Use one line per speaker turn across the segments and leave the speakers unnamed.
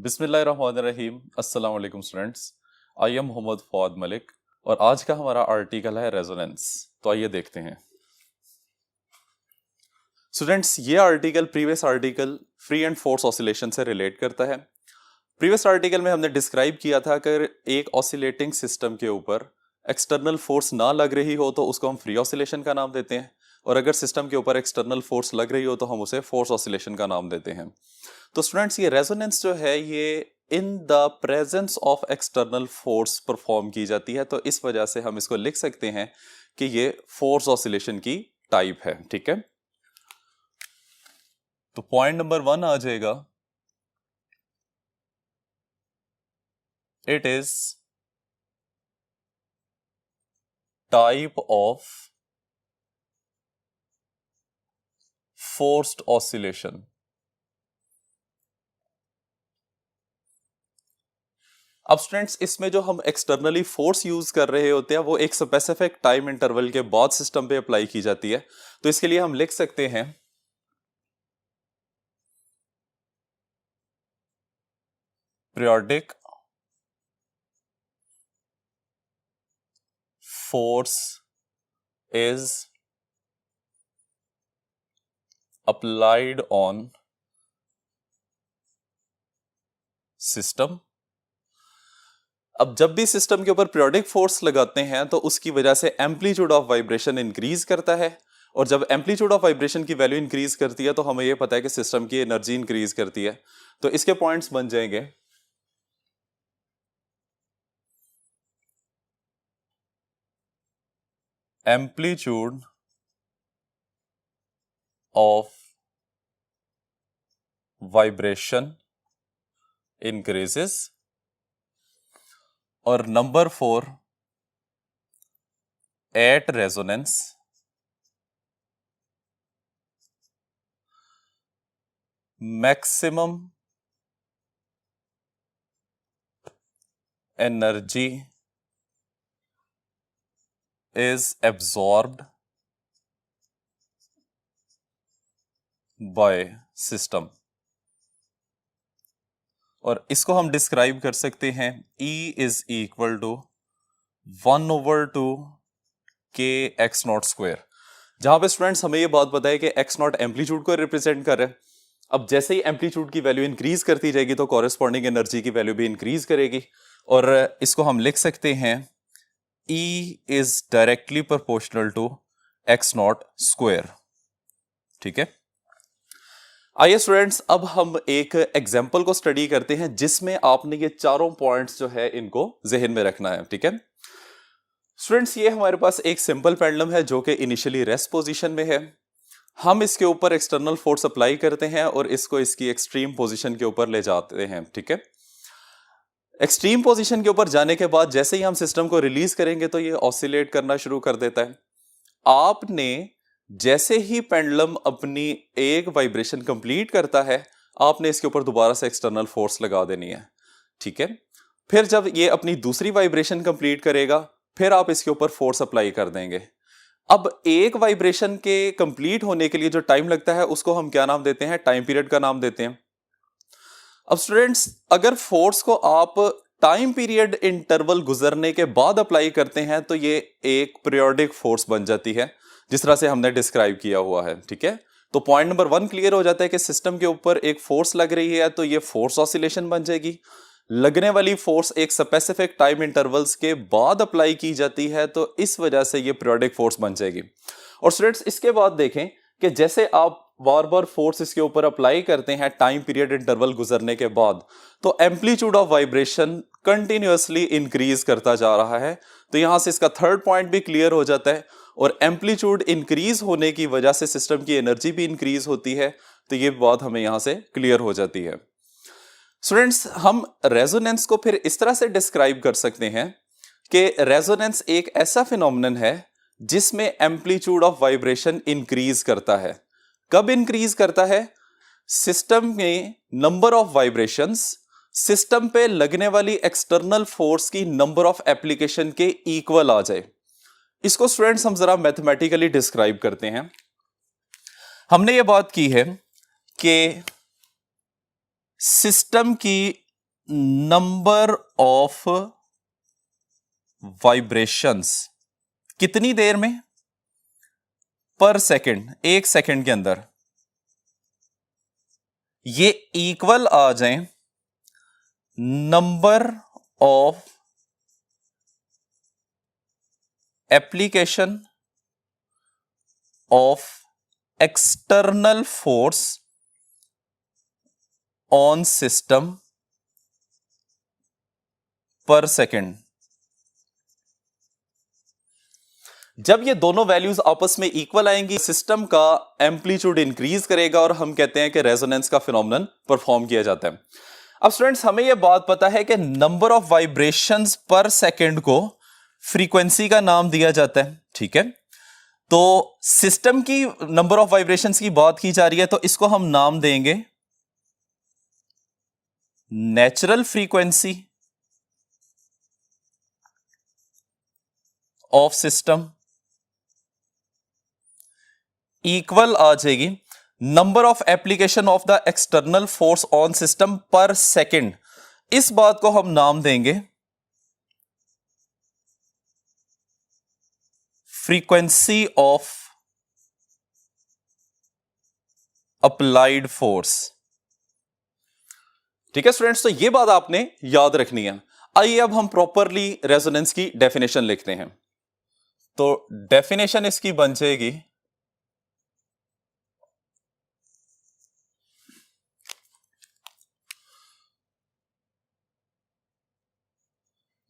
बिस्मिल्लाहिर्रहमानिर्रहीम। अस्सलाम वालेकुम students. I am Mohammad Fuad Malik और आज का हमारा आर्टिकल है रेजोनेंस। तो आइए देखते हैं स्टूडेंट्स। ये article previous article free and force oscillation से रिलेट करता है। प्रीवियस आर्टिकल में हमने डिस्क्राइब किया था कि एक ऑसिलेटिंग सिस्टम के ऊपर एक्सटर्नल फोर्स ना लग रही हो तो उसको हम फ्री ऑसिलेशन का नाम देते हैं, और अगर सिस्टम के ऊपर एक्सटर्नल फोर्स लग रही हो तो हम उसे फोर्स ऑसिलेशन का नाम देते हैं। तो स्टूडेंट्स, ये रेजोनेंस जो है ये in the presence of external force perform की जाती है, तो इस वजह से हम इसको लिख सकते हैं कि ये फोर्स ऑसिलेशन की टाइप है। ठीक है, तो पॉइंट नंबर 1 आ जाएगा, it is type of forced oscillation. अब स्टूडेंट्स, इसमें जो हम एक्सटर्नली फोर्स यूज कर रहे होते हैं वो एक स्पेसिफिक टाइम इंटरवल के बाद सिस्टम पे अप्लाई की जाती है। तो इसके लिए हम लिख सकते हैं periodic force is applied on system. अब जब भी सिस्टम के ऊपर पीरियोडिक फोर्स लगाते हैं तो उसकी वजह से एम्पलीट्यूड ऑफ वाइब्रेशन इंक्रीज करता है, और जब एम्पलीट्यूड ऑफ वाइब्रेशन की वैल्यू इंक्रीज करती है तो हमें यह पता है कि सिस्टम की एनर्जी इंक्रीज करती है। तो इसके पॉइंट्स बन जाएंगे एम्पलीट्यूड ऑफ वाइब्रेशन इंक्रीजेस, और number 4 at resonance maximum energy is absorbed by system, और इसको हम डिस्क्राइब कर सकते हैं E इज इक्वल टू 1/2 के एक्स नॉट स्क्वायर, जहां पे स्टूडेंट्स हमें ये बात पता है कि एक्स नॉट एम्पलीट्यूड को रिप्रेजेंट कर रहे हैं। अब जैसे ही एम्पलीट्यूड की वैल्यू इंक्रीज करती जाएगी तो कॉरेस्पॉन्डिंग एनर्जी की वैल्यू भी इंक्रीज करेगी, और इसको हम लिख सकते हैं E is directly proportional to X not square. ठीक है, आइए स्टूडेंट्स, अब हम एक एग्जाम्पल को स्टडी करते हैं जिसमें आपने ये चारों पॉइंट्स जो है इनको जहन में रखना है। ठीक है स्टूडेंट्स, ये हमारे पास एक सिंपल पेंडुलम है जो कि इनिशियली रेस्ट पोजीशन में है। हम इसके ऊपर एक्सटर्नल फोर्स अप्लाई करते हैं और इसको इसकी एक्सट्रीम पोजीशन के ऊपर ले जाते हैं। ठीक है, एक्सट्रीम पोजीशन के ऊपर जाने के बाद जैसे ही हम सिस्टम को रिलीज करेंगे तो ये ऑसिलेट करना शुरू कर देता है। आपने जैसे ही पेंडुलम अपनी एक वाइब्रेशन कंप्लीट करता है, आपने इसके ऊपर दोबारा से एक्सटर्नल फोर्स लगा देनी है। ठीक है, फिर जब ये अपनी दूसरी वाइब्रेशन कंप्लीट करेगा फिर आप इसके ऊपर फोर्स अप्लाई कर देंगे। अब एक वाइब्रेशन के कंप्लीट होने के लिए जो टाइम लगता है उसको हम क्या नाम देते हैं? टाइम पीरियड का नाम देते हैं। अब स्टूडेंट्स, अगर फोर्स को आप टाइम पीरियड इंटरवल गुजरने के बाद अप्लाई करते हैं तो ये एक पीरियोडिक फोर्स बन जाती है, जिस तरह से हमने डिस्क्राइब किया हुआ है। ठीक है, तो पॉइंट नंबर 1 क्लियर हो जाता है कि सिस्टम के ऊपर एक फोर्स लग रही है तो ये फोर्स ऑसिलेशन बन जाएगी। लगने वाली फोर्स एक स्पेसिफिक टाइम इंटरवल्स के बाद अप्लाई की जाती है, तो इस वजह से ये पीरियोडिक फोर्स बन जाएगी। और स्टूडेंट्स, इसके बाद देखें कि जैसे आप बार बार फोर्स इसके ऊपर अप्लाई करते हैं टाइम पीरियड इंटरवल गुजरने के बाद, तो amplitude of vibration continuously increase करता जा रहा है। तो यहां से इसका थर्ड पॉइंट भी क्लियर हो जाता है, और एम्पलीट्यूड इंक्रीज होने की वजह से सिस्टम की एनर्जी भी इंक्रीज होती है। तो ये बात हमें यहां से क्लियर हो जाती है। स्टूडेंट्स, हम रेजोनेंस को फिर इस तरह से डिस्क्राइब कर सकते हैं कि रेजोनेंस एक ऐसा फिनोमिनन है जिसमें एम्पलीट्यूड ऑफ वाइब्रेशन इंक्रीज करता है। कब इंक्रीज करता है? सिस्टम में नंबर ऑफ वाइब्रेशंस सिस्टम पे लगने वाली एक्सटर्नल फोर्स की नंबर ऑफ एप्लीकेशन के इक्वल आ जाए। इसको स्टूडेंट्स हम जरा मैथमेटिकली डिस्क्राइब करते हैं। हमने ये बात की है कि सिस्टम की नंबर ऑफ वाइब्रेशंस कितनी देर में, पर सेकंड, एक सेकंड के अंदर, ये इक्वल आ जाए number of application of external force on system पर सेकंड। जब ये दोनों वैल्यूज आपस में इक्वल आएंगी, सिस्टम का एम्पलीट्यूड इंक्रीज करेगा और हम कहते हैं कि रेजोनेंस का फिनोमेनन परफॉर्म किया जाता है। अब स्टूडेंट्स, हमें यह बात पता है कि नंबर ऑफ वाइब्रेशंस पर सेकंड को फ्रीक्वेंसी का नाम दिया जाता है, ठीक है। तो सिस्टम की नंबर ऑफ वाइब्रेशंस की बात की जा रही है, तो इसको हम नाम देंगे natural frequency of system equal आ जाएगी number of application of the external force on system पर सेकंड। इस बात को हम नाम देंगे फ्रीक्वेंसी ऑफ अप्लाइड फोर्स। ठीक है स्टूडेंट्स, तो ये बात आपने याद रखनी है। आइए अब हम प्रॉपरली रेजोनेंस की डेफिनेशन लिखते हैं। तो डेफिनेशन इसकी बन जाएगी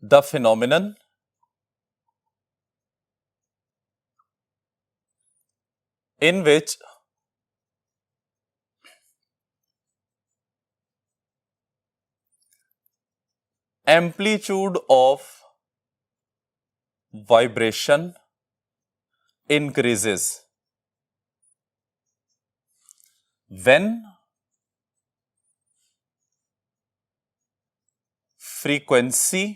the phenomenon in which amplitude of vibration increases when frequency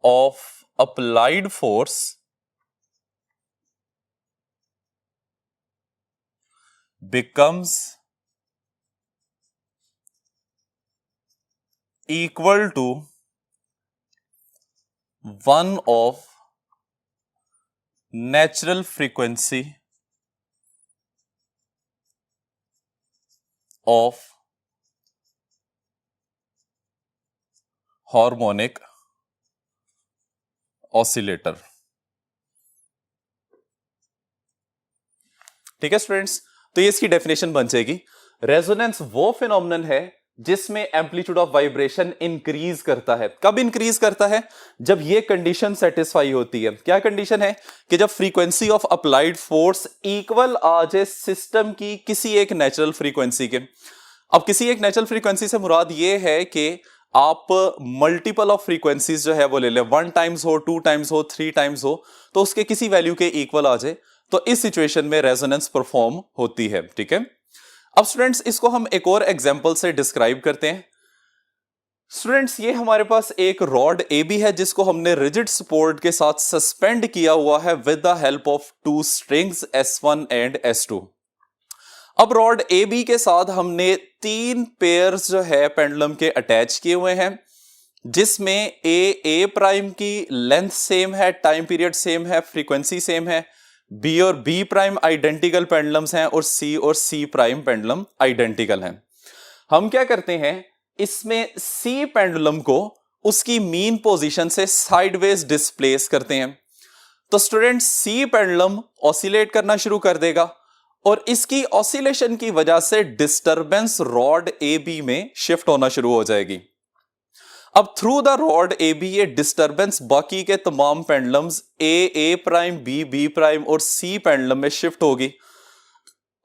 of applied force becomes equal to 1 of natural frequency of harmonic oscillator। ठीक है स्टूडेंट्स, तो ये इसकी डेफिनेशन बन जाएगी। रेजोनेंस वो फिनोमेनन है जिसमें एम्पलीट्यूड ऑफ वाइब्रेशन इंक्रीज करता है। कब इंक्रीज करता है? जब ये कंडीशन सेटिस्फाई होती है। क्या कंडीशन है? कि जब frequency of applied force equal आ जाए सिस्टम की किसी एक नेचुरल फ्रीक्वेंसी के। अब किसी एक नेचुरल फ्रीक्वेंसी से मुराद ये है कि आप मल्टीपल ऑफ फ्रीक्वेंसीज जो है वो ले लें, 1 टाइम्स हो, 2 टाइम्स हो, 3 टाइम्स हो, तो उसके किसी वैल्यू के इक्वल आ जाए, तो इस सिचुएशन में रेजोनेंस परफॉर्म होती है। ठीक है, अब स्टूडेंट्स इसको हम एक और एग्जांपल से डिस्क्राइब करते हैं। स्टूडेंट्स, ये हमारे पास एक रॉड AB है जिसको हमने रिजिड सपोर्ट के साथ सस्पेंड किया हुआ है with the help of 2 strings S1 and S2। अब रॉड AB के साथ हमने 3 पेयर्स जो है पेंडुलम के अटैच किए हुए हैं, जिसमें A प्राइम की लेंथ सेम है, टाइम पीरियड सेम है, फ्रीक्वेंसी सेम है, B और B प्राइम आइडेंटिकल पेंडुलम्स हैं और C प्राइम पेंडुलम आइडेंटिकल हैं। हम क्या करते हैं, इसमें C पेंडुलम को उसकी मीन पोजीशन से साइडवेज डिस्प्लेस करते हैं। तो स्टूडेंट C पेंडुलम ऑसिलेट करना शुरू कर देगा और इसकी ऑसिलेशन की वजह से डिस्टरबेंस रॉड AB में शिफ्ट होना शुरू हो जाएगी। अब थ्रू द रॉड AB ये डिस्टरबेंस बाकी के तमाम pendulums A prime, B prime और C पेंडुलम में शिफ्ट होगी।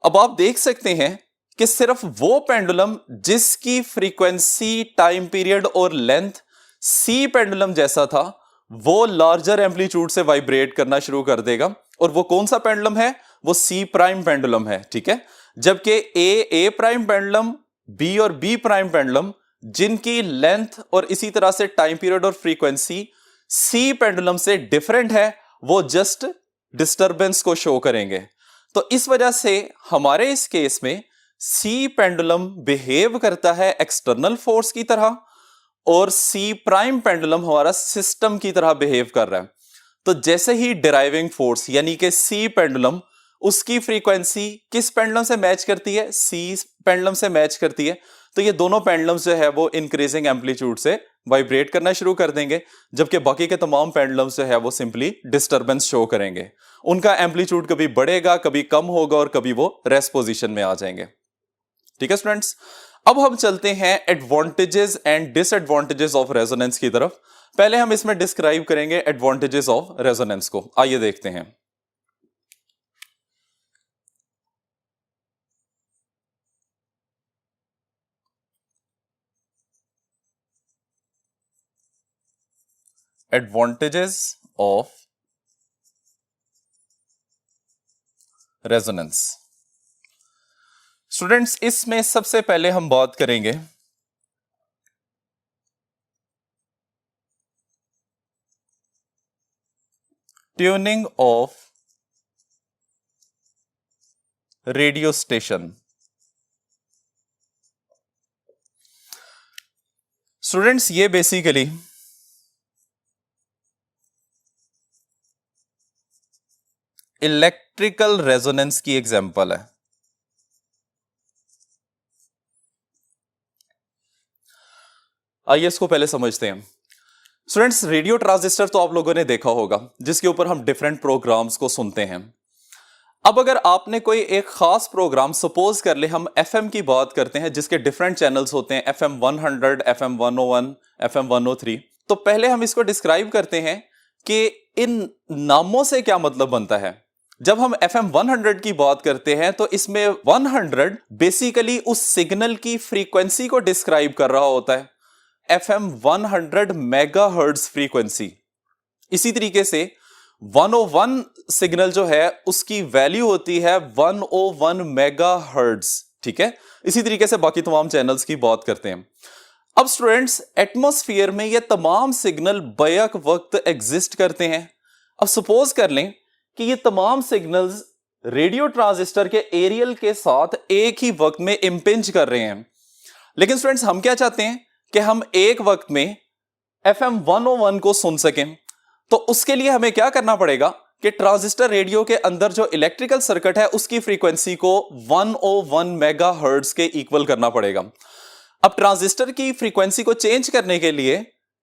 अब आप देख सकते हैं कि सिर्फ वो पेंडुलम जिसकी फ्रीक्वेंसी, टाइम पीरियड और लेंथ C पेंडुलम जैसा था, वो लार्जर एम्पलीट्यूड से वाइब्रेट करना शुरू कर देगा। और वो कौन सा पेंडुलम है? वो C प्राइम पेंडुलम है। ठीक है, जबकि A प्राइम पेंडुलम, B और B प्राइम पेंडुलम जिनकी लेंथ और इसी तरह से टाइम पीरियड और फ्रीक्वेंसी C पेंडुलम से डिफरेंट है, वो जस्ट डिस्टरबेंस को शो करेंगे। तो इस वजह से हमारे इस केस में सी पेंडुलम बिहेव करता है एक्सटर्नल फोर्स की तरह और सी प्राइम पेंडुलम हमारा सिस्टम की तरह बिहेव कर रहा है। तो जैसे ही डिराइविंग फोर्स यानी कि सी पेंडुलम उसकी फ्रीक्वेंसी किस पेंडुलम से मैच करती है, सी पेंडुलम से मैच करती है, तो ये दोनों पेंडुलम्स जो है वो इंक्रीजिंग एम्पलीट्यूड से वाइब्रेट करना शुरू कर देंगे, जबकि बाकी के तमाम पेंडुलम्स जो है वो सिंपली डिस्टरबेंस शो करेंगे। उनका एम्पलीट्यूड कभी बढ़ेगा, कभी कम होगा और कभी वो रेस्ट पोजीशन में आ जाएंगे। ठीक है स्टूडेंट्स, अब हम चलते हैं advantages and disadvantages of resonance की तरफ। पहले हम इसमें डिस्क्राइब करेंगे एडवांटेजेस ऑफ रेजोनेंस को। आइए देखते हैं। Advantages of resonance. स्टूडेंट्स, इसमें सबसे पहले हम बात करेंगे tuning of radio station. Students, ये बेसिकली इलेक्ट्रिकल रेजोनेंस की एग्जांपल है। आइए इसको पहले समझते हैं। स्टूडेंट्स, रेडियो ट्रांजिस्टर तो आप लोगों ने देखा होगा जिसके ऊपर हम डिफरेंट प्रोग्राम्स को सुनते हैं। अब अगर आपने कोई एक खास प्रोग्राम, सपोज कर ले हम एफएम की बात करते हैं जिसके डिफरेंट चैनल्स होते हैं, एफएम 100, एफएम 101, एफएम 103, तो पहले हम इसको डिस्क्राइब करते हैं कि इन नामों से क्या मतलब बनता है। जब हम एफएम 100 की बात करते हैं तो इसमें 100 बेसिकली उस सिग्नल की फ्रीक्वेंसी को डिस्क्राइब कर रहा होता है, एफएम 100 मेगाहर्ट्ज फ्रीक्वेंसी। इसी तरीके से 101 सिग्नल जो है उसकी वैल्यू होती है 101 मेगाहर्ट्ज। ठीक है, इसी तरीके से बाकी तमाम चैनल्स की बात करते हैं। अब स्टूडेंट्स, एटमॉस्फेयर में ये तमाम सिग्नल बैक वक्त एग्जिस्ट करते हैं। अब सपोज कर लें कि ये तमाम सिग्नल्स रेडियो ट्रांजिस्टर के एरियल के साथ एक ही वक्त में इंपिंज कर रहे हैं, लेकिन स्टूडेंट्स हम क्या चाहते हैं कि हम एक वक्त में एफएम 101 को सुन सकें। तो उसके लिए हमें क्या करना पड़ेगा कि ट्रांजिस्टर रेडियो के अंदर जो इलेक्ट्रिकल सर्किट है उसकी फ्रीक्वेंसी को 101 मेगाहर्ट्ज के इक्वल करना पड़ेगा। अब ट्रांजिस्टर की फ्रीक्वेंसी को चेंज करने के लिए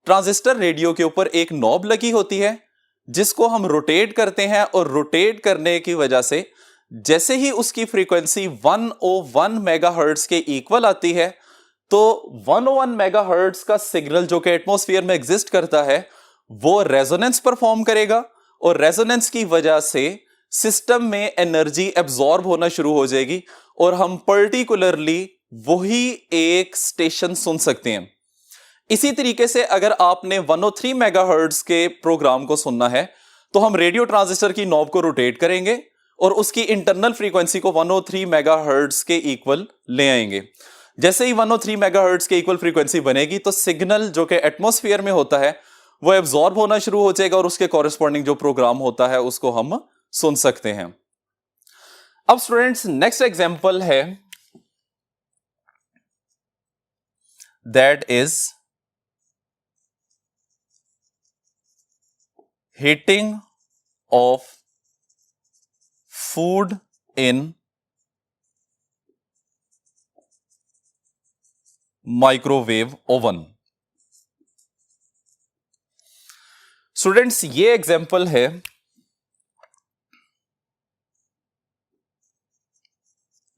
ट्रांजिस्टर रेडियो के ऊपर एक नॉब लगी होती है जिसको हम रोटेट करते हैं, और रोटेट करने की वजह से जैसे ही उसकी फ्रीक्वेंसी 101 मेगाहर्ट्ज के इक्वल आती है तो 101 मेगाहर्ट्ज का सिग्नल जो कि एटमॉस्फेयर में एग्जिस्ट करता है वो रेजोनेंस परफॉर्म करेगा, और रेजोनेंस की वजह से सिस्टम में एनर्जी एब्जॉर्ब होना शुरू हो जाएगी और हम पर्टिकुलरली वही एक स्टेशन सुन सकते हैं। इसी तरीके से अगर आपने 103 मेगाहर्ट्ज के प्रोग्राम को सुनना है तो हम रेडियो ट्रांजिस्टर की नॉब को रोटेट करेंगे और उसकी इंटरनल फ्रीक्वेंसी को 103 मेगाहर्ट्ज के इक्वल ले आएंगे। जैसे ही 103 मेगाहर्ट्ज के इक्वल फ्रीक्वेंसी बनेगी तो सिग्नल जो कि एटमॉस्फेयर में होता है वो एब्जॉर्ब होना शुरू हो जाएगा और उसके कॉरेस्पॉन्डिंग जो प्रोग्राम होता है उसको हम सुन सकते हैं। अब स्टूडेंट्स, नेक्स्ट एग्जांपल है that is heating of food in microwave oven. Students, ये एग्जांपल है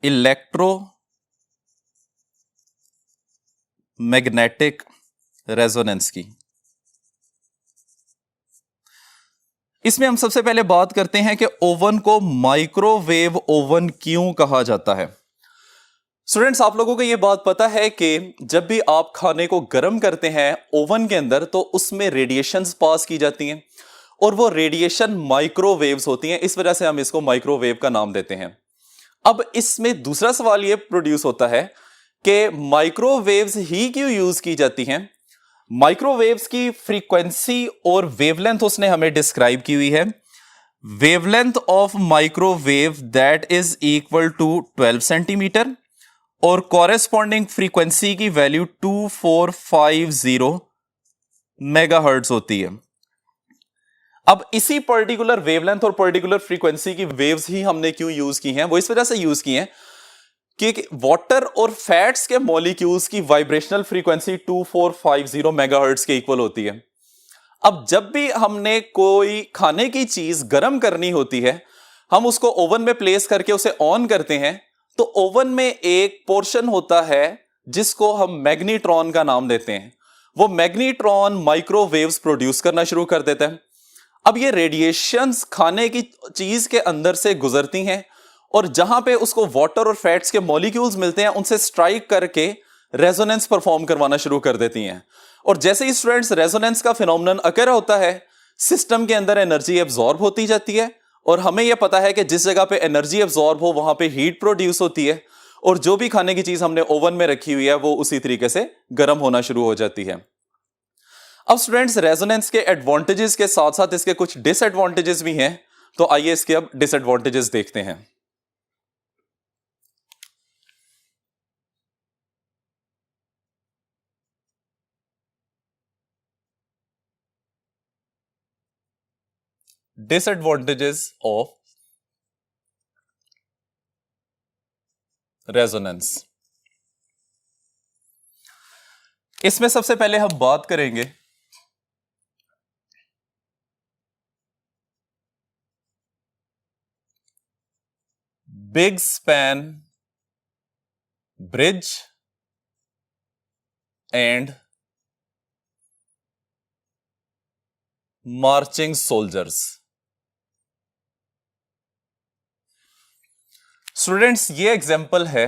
इलेक्ट्रोमैग्नेटिक रेजोनेंस की। इसमें हम सबसे पहले बात करते हैं कि ओवन को माइक्रोवेव ओवन क्यों कहा जाता है। स्टूडेंट्स, आप लोगों को यह बात पता है कि जब भी आप खाने को गर्म करते हैं ओवन के अंदर तो उसमें रेडिएशंस पास की जाती हैं और वो रेडिएशन माइक्रोवेव्स होती हैं, इस वजह से हम इसको माइक्रोवेव का नाम देते हैं। अब इसमें दूसरा सवाल यह प्रोड्यूस होता है कि माइक्रोवेव्स ही क्यों यूज की जाती हैं। माइक्रोवेव्स की फ्रीक्वेंसी और वेवलेंथ उसने हमें डिस्क्राइब की हुई है। Wavelength of microwave that is equal to 12 centimetre और कॉरेस्पॉन्डिंग फ्रीक्वेंसी की वैल्यू 2450 मेगाहर्ट्ज होती है। अब इसी पर्टिकुलर वेवलेंथ और पर्टिकुलर फ्रीक्वेंसी की वेव्स ही हमने क्यों यूज की हैं? वो इस वजह से यूज की हैं कि वाटर और फैट्स के मॉलिक्यूल्स की वाइब्रेशनल फ्रीक्वेंसी 2450 मेगाहर्ट्ज के इक्वल होती है। अब जब भी हमने कोई खाने की चीज गर्म करनी होती है, हम उसको ओवन में प्लेस करके उसे ऑन करते हैं, तो ओवन में एक पोर्शन होता है जिसको हम मैग्नीट्रॉन का नाम देते हैं। वो मैग्नीट्रॉन माइक्रोवेव्स प्रोड्यूस करना शुरू कर देता है। अब ये रेडिएशंस खाने की चीज के अंदर से गुजरती हैं और जहां पे उसको वाटर और फैट्स के मॉलिक्यूल्स मिलते हैं, उनसे स्ट्राइक करके रेजोनेंस परफॉर्म करवाना शुरू कर देती हैं। और जैसे ही स्टूडेंट्स रेजोनेंस का फिनोमेनन अकर होता है, सिस्टम के अंदर एनर्जी एब्जॉर्ब होती जाती है और हमें यह पता है कि जिस जगह पे एनर्जी एब्जॉर्ब हो वहां पे हीट प्रोड्यूस होती है और जो भी खाने की चीज हमने ओवन में रखी हुई है वो उसी तरीके से गर्म होना शुरू हो जाती है। अब स्टूडेंट्स, रेजोनेंस के एडवांटेजेस के साथ साथ इसके कुछ डिसएडवांटेजेस भी हैं, तो आइए इसके अब डिसएडवांटेजेस देखते हैं। Disadvantages of resonance. इसमें सबसे पहले हम बात करेंगे big span bridge and marching soldiers. Students, ये एग्जाम्पल है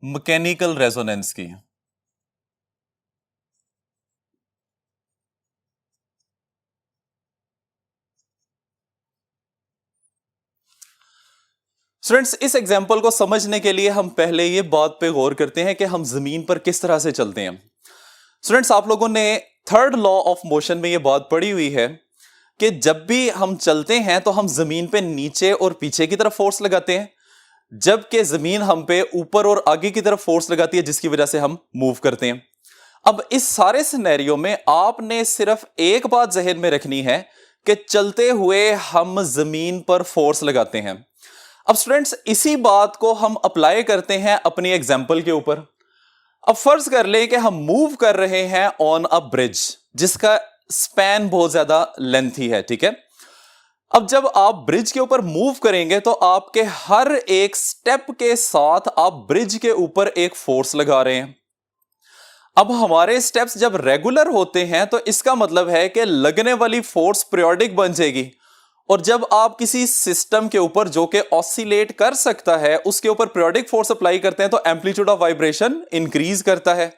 मैकेनिकल रेजोनेंस की। स्टूडेंट्स, इस एग्जाम्पल को समझने के लिए हम पहले ये बात पे गौर करते हैं कि हम जमीन पर किस तरह से चलते हैं। स्टूडेंट्स, आप लोगों ने थर्ड लॉ ऑफ मोशन में ये बात पढ़ी हुई है कि जब भी हम चलते हैं तो हम जमीन पे नीचे और पीछे की तरफ फोर्स लगाते हैं, जबकि जमीन हम पे ऊपर और आगे की तरफ फोर्स लगाती है, जिसकी वजह से हम मूव करते हैं। अब इस सारे सिनेरियो में आपने सिर्फ एक बात जहन में रखनी है कि चलते हुए हम जमीन पर फोर्स लगाते हैं। अब स्टूडेंट्स, इसी बात को हम अप्लाई करते हैं अपनी एग्जाम्पल के ऊपर। अब फर्ज कर ले कि हम मूव कर रहे हैं ऑन अ ब्रिज जिसका स्पैन बहुत ज्यादा लेंथी है, ठीक है। अब जब आप ब्रिज के ऊपर मूव करेंगे तो आपके हर एक स्टेप के साथ आप ब्रिज के ऊपर एक फोर्स लगा रहे हैं। अब हमारे स्टेप्स जब रेगुलर होते हैं तो इसका मतलब है कि लगने वाली फोर्स पीरियोडिक बन जाएगी, और जब आप किसी सिस्टम के ऊपर जो कि ऑसिलेट कर सकता है उसके ऊपर पीरियोडिक फोर्स अप्लाई करते हैं तो एम्पलीट्यूड ऑफ वाइब्रेशन इंक्रीज करता है।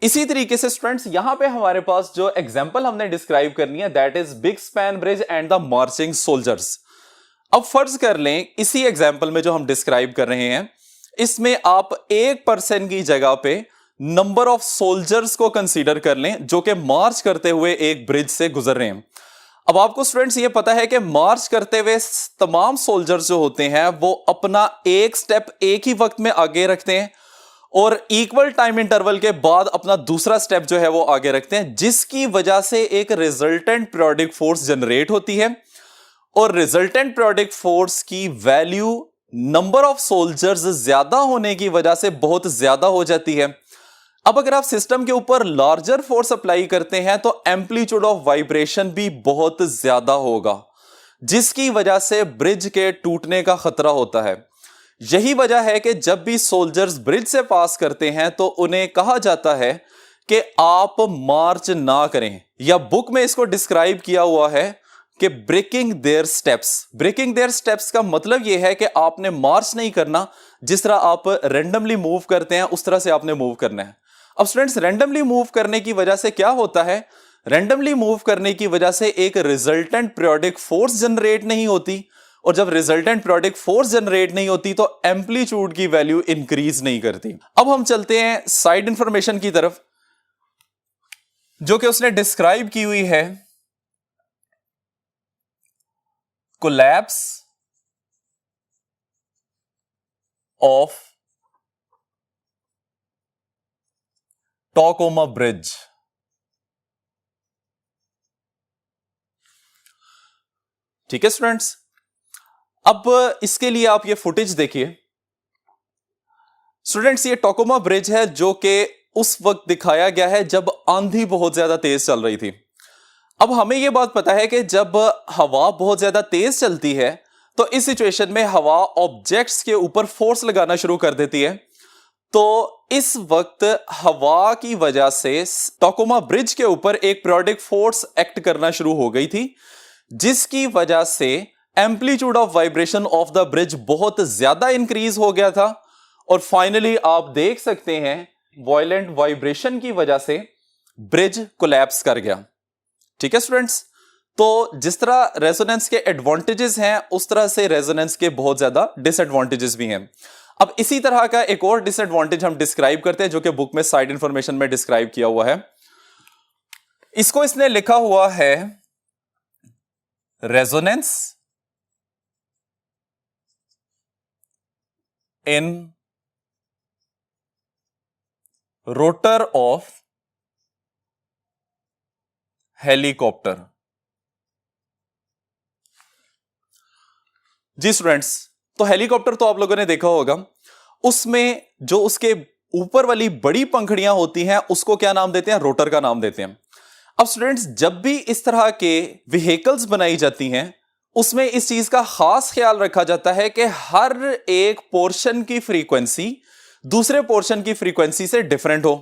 इसी तरीके से स्टूडेंट्स, यहां पे हमारे पास जो एग्जांपल हमने डिस्क्राइब करनी है that is big span bridge and the marching soldiers. अब फर्ज कर लें इसी एग्जांपल में जो हम डिस्क्राइब कर रहे हैं, इसमें आप एक पर्सन की जगह पे नंबर ऑफ सोल्जर्स को कंसीडर कर लें जो कि मार्च करते हुए एक ब्रिज से गुजर रहे हैं। अब आपको स्टूडेंट्स ये पता है कि मार्च करते हुए तमाम सोल्जर्स जो होते हैं वो अपना एक स्टेप एक ही वक्त में आगे रखते हैं और इक्वल टाइम इंटरवल के बाद अपना दूसरा स्टेप जो है वो आगे रखते हैं, जिसकी वजह से एक रिजल्टेंट पीरियोडिक फोर्स जनरेट होती है और रिजल्टेंट पीरियोडिक फोर्स की वैल्यू नंबर ऑफ सोल्जर्स ज्यादा होने की वजह से बहुत ज्यादा हो जाती है। अब अगर आप सिस्टम के ऊपर लार्जर फोर्स अप्लाई करते हैं तो एम्पलीट्यूड ऑफ वाइब्रेशन भी बहुत ज्यादा होगा, जिसकी वजह से ब्रिज के टूटने का खतरा होता है। यही वजह है कि जब भी सोल्जर्स ब्रिज से पास करते हैं तो उन्हें कहा जाता है कि आप मार्च ना करें, या बुक में इसको डिस्क्राइब किया हुआ है कि breaking their steps. Breaking their steps का मतलब यह है कि आपने मार्च नहीं करना, जिस तरह आप रेंडमली मूव करते हैं उस तरह से आपने मूव करना है। अब स्टूडेंट्स, रेंडमली मूव करने की वजह से क्या होता है, रेंडमली मूव करने की वजह से एक रिजल्टेंट पीरियोडिक फोर्स जनरेट नहीं होती, और जब रिजल्टेंट पीरियोडिक फोर्स जनरेट नहीं होती तो एम्पलीट्यूड की वैल्यू इंक्रीज नहीं करती। अब हम चलते हैं साइड इंफॉर्मेशन की तरफ जो कि उसने डिस्क्राइब की हुई है कोलैप्स ऑफ टॉकोमा ब्रिज। ठीक है स्टूडेंट्स, अब इसके लिए आप ये फुटेज देखिए। स्टूडेंट्स, ये टॉकोमा ब्रिज है जो कि उस वक्त दिखाया गया है जब आंधी बहुत ज्यादा तेज चल रही थी। अब हमें यह बात पता है कि जब हवा बहुत ज्यादा तेज चलती है तो इस सिचुएशन में हवा ऑब्जेक्ट्स के ऊपर फोर्स लगाना शुरू कर देती है। तो इस वक्त हवा की वजह से टॉकोमा ब्रिज के ऊपर एक पीरियोडिक फोर्स एक्ट करना शुरू हो गई थी, जिसकी वजह से amplitude of vibration of the bridge बहुत ज्यादा इंक्रीज हो गया था और फाइनली आप देख सकते हैं वायलेंट वाइब्रेशन की वजह से ब्रिज कोलैप्स कर गया। ठीक है स्टूडेंट्स, तो जिस तरह रेजोनेंस के एडवांटेजेस हैं उस तरह से रेजोनेंस के बहुत ज्यादा डिसएडवांटेजेस भी हैं। अब इसी तरह का एक और डिसएडवांटेज हम डिस्क्राइब करते हैं जो कि बुक में साइड इंफॉर्मेशन में डिस्क्राइब किया हुआ है। इसको इसने लिखा हुआ है resonance in rotor of helicopter. जी स्टूडेंट्स, तो हेलीकॉप्टर तो आप लोगों ने देखा होगा, उसमें जो उसके ऊपर वाली बड़ी पंखड़ियां होती हैं उसको क्या नाम देते हैं? रोटर का नाम देते हैं। अब स्टूडेंट्स, जब भी इस तरह के व्हीकल्स बनाई जाती हैं उसमें इस चीज का खास ख्याल रखा जाता है कि हर एक पोर्शन की फ्रीक्वेंसी दूसरे पोर्शन की फ्रीक्वेंसी से डिफरेंट हो,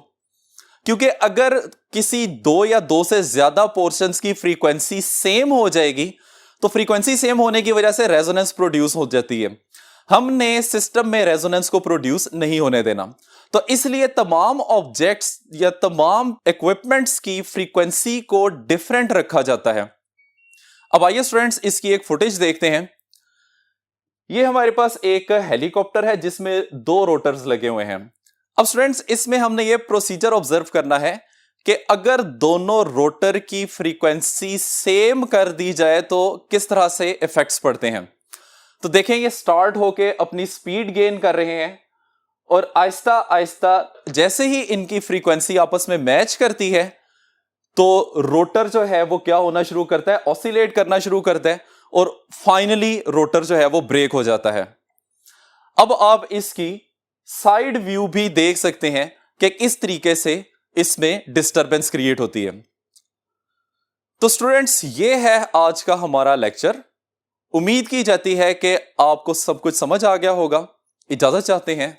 क्योंकि अगर किसी दो या दो से ज्यादा पोर्शंस की फ्रीक्वेंसी सेम हो जाएगी तो फ्रीक्वेंसी सेम होने की वजह से रेजोनेंस प्रोड्यूस हो जाती है। हमने सिस्टम में रेजोनेंस को प्रोड्यूस नहीं होने देना, तो इसलिए तमाम ऑब्जेक्ट्स या तमाम इक्विपमेंट्स की फ्रीक्वेंसी को डिफरेंट रखा जाता है। अब आइए स्टूडेंट्स, इसकी एक फुटेज देखते हैं। यह हमारे पास एक हेलीकॉप्टर है जिसमें दो रोटर्स लगे हुए हैं। अब स्टूडेंट्स, इसमें हमने यह प्रोसीजर ऑब्जर्व करना है कि अगर दोनों रोटर की फ्रीक्वेंसी सेम कर दी जाए तो किस तरह से इफेक्ट्स पड़ते हैं। तो देखें, ये स्टार्ट होके अपनी स्पीड गेन कर रहे हैं और आहिस्ता आहिस्ता जैसे ही इनकी फ्रीक्वेंसी आपस में मैच करती है तो रोटर जो है वो क्या होना शुरू करता है? ऑसिलेट करना शुरू करता है और फाइनली रोटर जो है वो ब्रेक हो जाता है। अब आप इसकी साइड व्यू भी देख सकते हैं कि किस तरीके से इसमें डिस्टरबेंस क्रिएट होती है। तो स्टूडेंट्स, ये है आज का हमारा लेक्चर। उम्मीद की जाती है कि आपको सब कुछ समझ आ गया होगा। इजाजत चाहते हैं।